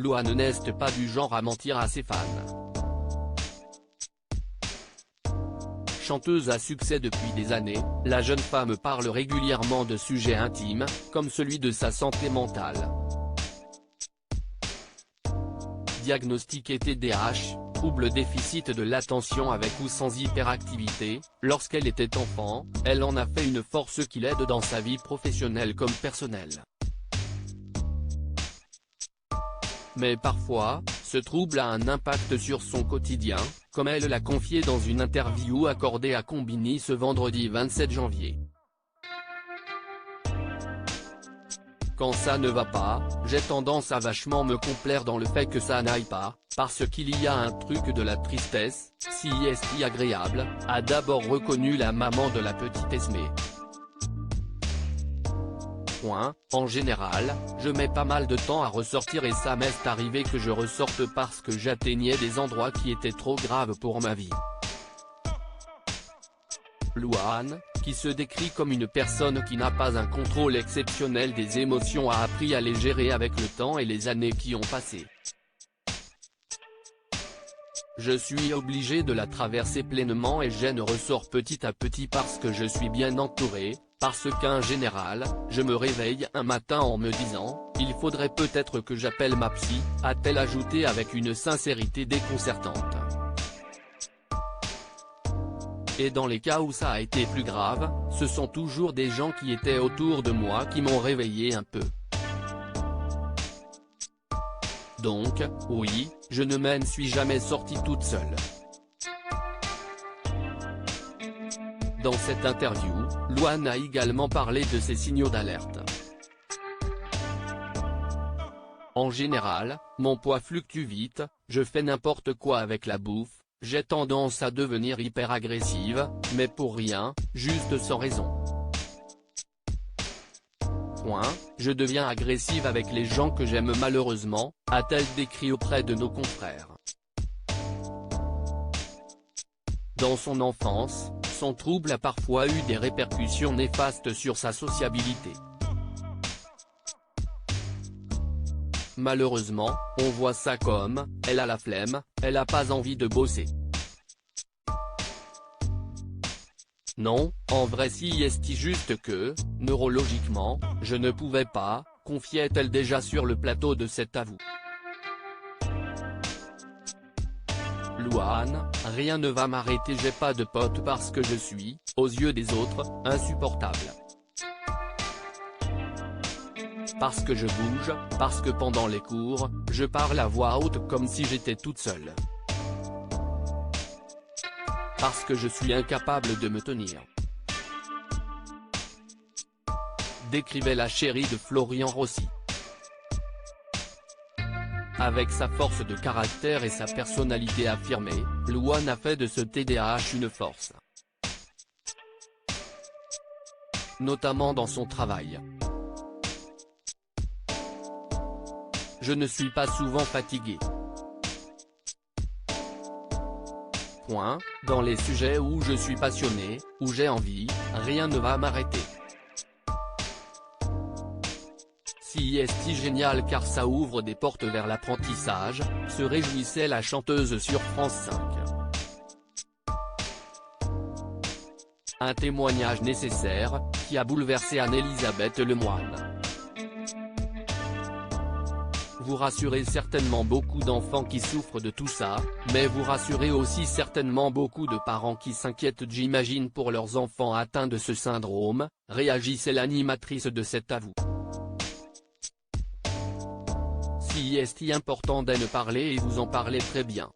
Louane n'est pas du genre à mentir à ses fans. Chanteuse à succès depuis des années, la jeune femme parle régulièrement de sujets intimes, comme celui de sa santé mentale. Diagnostiquée TDAH, trouble déficit de l'attention avec ou sans hyperactivité, lorsqu'elle était enfant, elle en a fait une force qui l'aide dans sa vie professionnelle comme personnelle. Mais parfois, ce trouble a un impact sur son quotidien, comme elle l'a confié dans une interview accordée à Combini ce vendredi 27 janvier. Quand ça ne va pas, j'ai tendance à vachement me complaire dans le fait que ça n'aille pas, parce qu'il y a un truc de la tristesse, si est agréable, a d'abord reconnu la maman de la petite Esmé. En général, je mets pas mal de temps à ressortir et ça m'est arrivé que je ressorte parce que j'atteignais des endroits qui étaient trop graves pour ma vie. Louane, qui se décrit comme une personne qui n'a pas un contrôle exceptionnel des émotions, a appris à les gérer avec le temps et les années qui ont passé. Je suis obligé de la traverser pleinement et j'en ressors petit à petit parce que je suis bien entouré, parce qu'en général, je me réveille un matin en me disant, il faudrait peut-être que j'appelle ma psy, a-t-elle ajouté avec une sincérité déconcertante. Et dans les cas où ça a été plus grave, ce sont toujours des gens qui étaient autour de moi qui m'ont réveillé un peu. Donc, oui, je ne m'en suis jamais sortie toute seule. Dans cette interview, Louane a également parlé de ses signaux d'alerte. En général, mon poids fluctue vite, je fais n'importe quoi avec la bouffe, j'ai tendance à devenir hyper agressive, mais pour rien, juste sans raison. Je deviens agressive avec les gens que j'aime malheureusement, a-t-elle décrit auprès de nos confrères. Dans son enfance, son trouble a parfois eu des répercussions néfastes sur sa sociabilité. Malheureusement, on voit ça comme, elle a la flemme, elle a pas envie de bosser. Non, en vrai si est juste que, neurologiquement, je ne pouvais pas, confiait-elle déjà sur le plateau de cet avou. Louane, rien ne va m'arrêter, j'ai pas de potes parce que je suis, aux yeux des autres, insupportable. Parce que je bouge, parce que pendant les cours, je parle à voix haute comme si j'étais toute seule. Parce que je suis incapable de me tenir. Décrivait la chérie de Florian Rossi. Avec sa force de caractère et sa personnalité affirmée, Louane a fait de ce TDAH une force. Notamment dans son travail. Je ne suis pas souvent fatigué. Dans les sujets où je suis passionné, où j'ai envie, rien ne va m'arrêter. Si est génial car ça ouvre des portes vers l'apprentissage, se réjouissait la chanteuse sur France 5. Un témoignage nécessaire, qui a bouleversé Anne-Elisabeth Lemoine. Vous rassurez certainement beaucoup d'enfants qui souffrent de tout ça, mais vous rassurez aussi certainement beaucoup de parents qui s'inquiètent j'imagine pour leurs enfants atteints de ce syndrome, réagissait l'animatrice de cet avou. Si est important d'en parler et vous en parlez très bien.